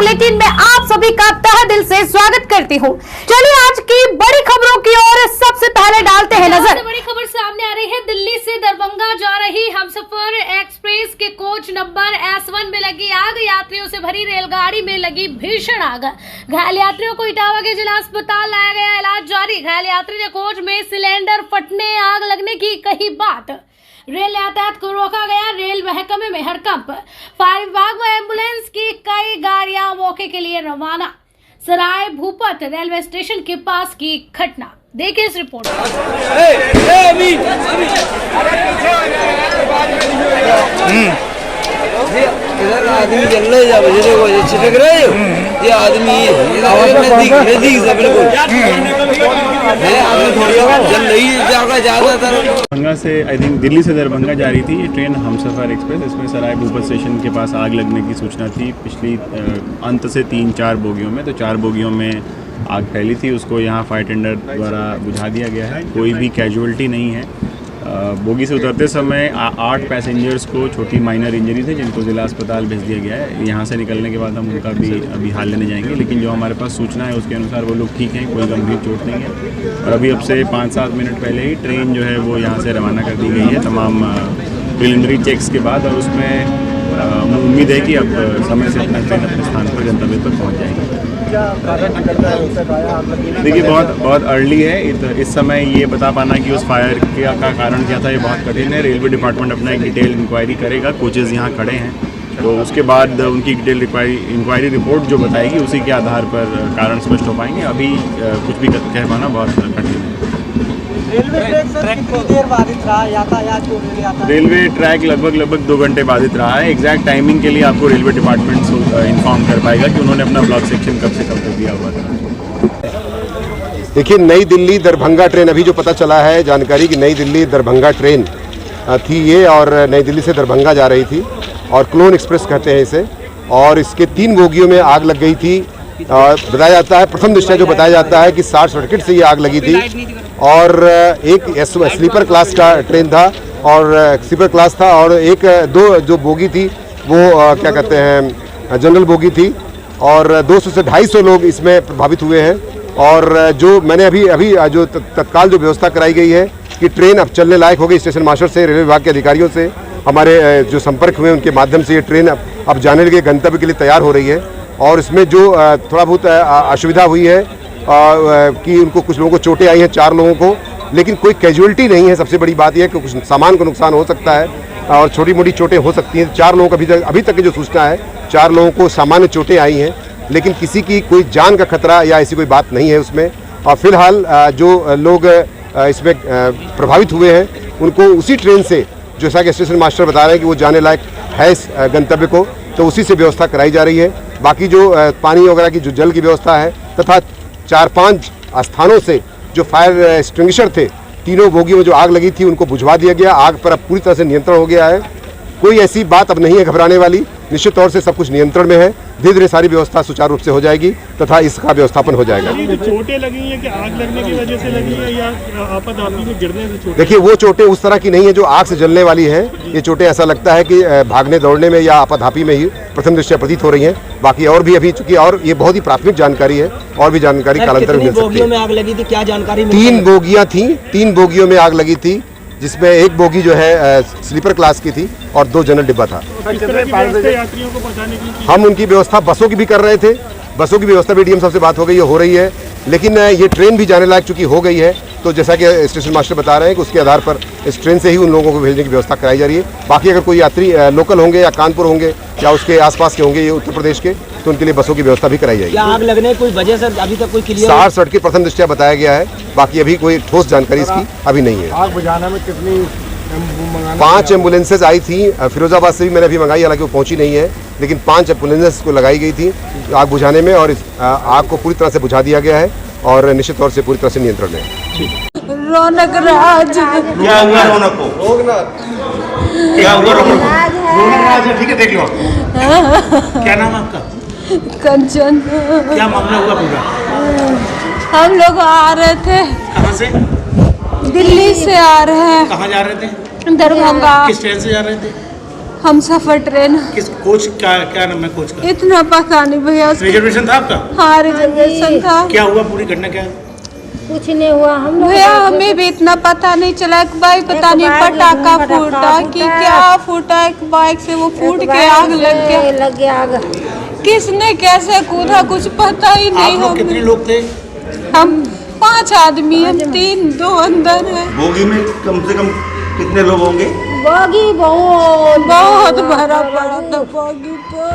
Bulletin में आप सभी का तहे दिल से स्वागत करती हूं। चलिए आज की बड़ी खबरों की ओर सबसे पहले डालते हैं नजर। बड़ी खबर सामने आ रही है। दिल्ली से दरभंगा जा रही हमसफर एक्सप्रेस के कोच नंबर S1 में लगी आग। यात्रियों से भरी रेलगाड़ी में लगी भीषण आग। घायल यात्रियों को इटावा के जिला अस्पताल लाया गया, इलाज जारी। घायल यात्री ने कोच में सिलेंडर फटने, आग लगने की कही बात। रेल यातायात को रोका गया, रेल महकमे में हड़कंप। फायर विभाग व एम्बुलेंस की कई गाड़ियां मौके के लिए रवाना। सराय भूपत रेलवे स्टेशन के पास की घटना, देखिए इस रिपोर्ट। इधर आदमी चल रहे हैं, देखो ये छिटक रहे हो, ये आदमी नजदीक से बिल्कुल चल रही है ज्यादातर। दरभंगा से आई थिंक दिल्ली से दरभंगा जा रही थी ये ट्रेन हमसफर एक्सप्रेस। इसमें सराय भूपत स्टेशन के पास आग लगने की सूचना थी पिछली अंत से 3-4 बोगियों में। तो 4 बोगियों में आग फैली थी, उसको यहाँ फायर टेंडर द्वारा बुझा दिया गया है। कोई भी कैजुअल्टी नहीं है। बोगी से उतरते समय 8 पैसेंजर्स को छोटी माइनर इंजरी थी, जिनको ज़िला अस्पताल भेज दिया गया है। यहाँ से निकलने के बाद हम उनका भी अभी हाल लेने जाएंगे, लेकिन जो हमारे पास सूचना है उसके अनुसार वो लोग ठीक हैं, कोई गंभीर चोट नहीं है। और अभी अब से 5-7 मिनट पहले ही ट्रेन जो है वो यहाँ से रवाना कर दी गई है तमाम प्रिलिमिनरी चेक्स के बाद। और उसमें उम्मीद है कि अब समय से अपना ट्रेन अपने स्थान पर गंतव्य पर पहुँच जाएगी। देखिए बहुत अर्ली है इस समय ये बता पाना कि उस फायर का कारण क्या था, ये बहुत कठिन है। रेलवे डिपार्टमेंट अपना एक डिटेल इंक्वायरी करेगा, कोचेज़ यहाँ खड़े हैं, तो उसके बाद उनकी डिटेल इंक्वायरी रिपोर्ट जो बताएगी उसी के आधार पर कारण स्पष्ट हो पाएंगे। अभी कुछ भी कह पाना बहुत कठिन है। रेलवे ट्रैक लगभग 2 घंटे बाधित रहा है। एग्जैक्ट टाइमिंग के लिए आपको रेलवे डिपार्टमेंट इन्फॉर्म कर पाएगा कि उन्होंने अपना ब्लॉक सेक्शन कब से कब तक दिया हुआ था। देखिए, नई दिल्ली दरभंगा ट्रेन, अभी जो पता चला है जानकारी कि नई दिल्ली दरभंगा ट्रेन थी ये, और नई दिल्ली से दरभंगा जा रही थी, और क्लोन एक्सप्रेस कहते हैं इसे। और इसके 3 बोगियों में आग लग गई थी। बताया जाता है, प्रथम दृष्टया जो बताया जाता है कि शॉर्ट सर्किट से ये आग लगी थी। और एक स्लीपर क्लास का ट्रेन था, और स्लीपर क्लास था, और दो जो बोगी थी वो क्या कहते हैं जनरल बोगी थी, और 200 से 250 लोग इसमें प्रभावित हुए हैं। और जो मैंने अभी जो तत्काल जो व्यवस्था कराई गई है कि ट्रेन अब चलने लायक हो गई। स्टेशन मास्टर से, रेलवे विभाग के अधिकारियों से हमारे जो संपर्क हुए उनके माध्यम से ये ट्रेन अब जाने के गंतव्य के लिए तैयार हो रही है। और इसमें जो थोड़ा बहुत असुविधा हुई है कि उनको कुछ लोगों को चोटें आई हैं, 4 लोगों को, लेकिन कोई कैजुअल्टी नहीं है। सबसे बड़ी बात यह है कि कुछ सामान को नुकसान हो सकता है और छोटी मोटी चोटें हो सकती हैं। 4 लोगों का अभी तक की जो सूचना है, 4 लोगों को सामान्य चोटें आई हैं, लेकिन किसी की कोई जान का खतरा या ऐसी कोई बात नहीं है उसमें। और फिलहाल जो लोग इसमें प्रभावित हुए हैं उनको उसी ट्रेन से, जैसा कि स्टेशन मास्टर बता रहे हैं कि वो जाने लायक है इस गंतव्य को, तो उसी से व्यवस्था कराई जा रही है। बाकी जो पानी वगैरह की जो जल की व्यवस्था है, तथा 4-5 स्थानों से जो फायर एक्सटिंग्विशर थे, 3 बोगियों में जो आग लगी थी उनको बुझवा दिया गया। आग पर अब पूरी तरह से नियंत्रण हो गया है। कोई ऐसी बात अब नहीं है घबराने वाली। निश्चित तौर से सब कुछ नियंत्रण में है। धीरे धीरे सारी व्यवस्था सुचारू रूप से हो जाएगी तथा इसका व्यवस्थापन हो जाएगा। चोटें लगी हैं कि आग लगने की वजह से लगी है या आपाधापी में गिरने से चोटें? देखिए, वो चोटें उस तरह की नहीं है जो आग से जलने वाली है। ये चोटें ऐसा लगता है कि भागने दौड़ने में या आपाधापी में ही प्रथम दृष्टया प्रतीत हो रही हैं। बाकी और भी अभी चूंकि और ये बहुत ही प्राथमिक जानकारी है, और भी जानकारी कालांतर में मिल सकती है। 3 बोगियां थी, 3 बोगियों में आग लगी थी, जिसमें एक बोगी जो है स्लीपर क्लास की थी और 2 जनरल डिब्बा था। यात्रियों को पहुंचाने की हम उनकी व्यवस्था बसों की भी कर रहे थे। बसों की व्यवस्था भी डीएम साहब से बात हो गई है, हो रही है। लेकिन ये ट्रेन भी जाने लायक चूंकि हो गई है, तो जैसा कि स्टेशन मास्टर बता रहे हैं कि उसके आधार पर इस ट्रेन से ही उन लोगों को भेजने की व्यवस्था कराई जा रही है। बाकी अगर कोई यात्री लोकल होंगे या कानपुर होंगे या उसके आसपास के होंगे, ये उत्तर प्रदेश के, तो उनके लिए बसों की व्यवस्था भी कराई जाएगी। आग लगने कोई वजह सर अभी तक कोई क्लियर? शॉर्ट सर्किट प्रथम दृष्टया बताया गया है। बाकी अभी कोई ठोस जानकारी इसकी अभी नहीं है। आग बुझाने में कितनी 5 एम्बुलेंसेज आई थी। फिरोजाबाद से भी मैंने अभी मंगाई, हालांकि वो पहुंची नहीं है, लेकिन 5 एम्बुलेंसेज को लगाई गई थी आग बुझाने में, और इस आग को पूरी तरह से बुझा दिया गया है और निश्चित तौर से पूरी तरह से नियंत्रण में है। रौनक राज, क्या हुआ रौनक को? क्या हुआ रौनक को? रौनक राज है, ठीक है, देख लो। क्या नाम है आपका? कंचन। क्या मामला हुआ पूरा? हम लोग आ रहे थे, कहाँ से? दिल्ली से आ रहे हैं। कहाँ जा रहे थे? दरभंगा। किस ट्रेन से जा रहे थे? हम सफर ट्रेन। किस कोच का क्या नाम है कोच का? इतना पता नहीं भैया। रिजर्वेशन था आपका? हाँ रिजर्वेशन था। क्या हुआ, पूरी घटना क्या है? कुछ नहीं हुआ हम भैया, हमें भी इतना पता नहीं चला। एक बाइक पता नहीं पटाखा फूटा कि क्या फूटा, एक बाइक से वो फूट के आग लग गया। आग किसने कैसे कूदा कुछ पता ही नहीं। आप लोग कितने लोग थे? हम 5 आदमी, हम 3, 2 अंदर है। बोगी में कम से कम कितने लोग होंगे? बोगी बहुत भरा पड़ा था बोगी तो।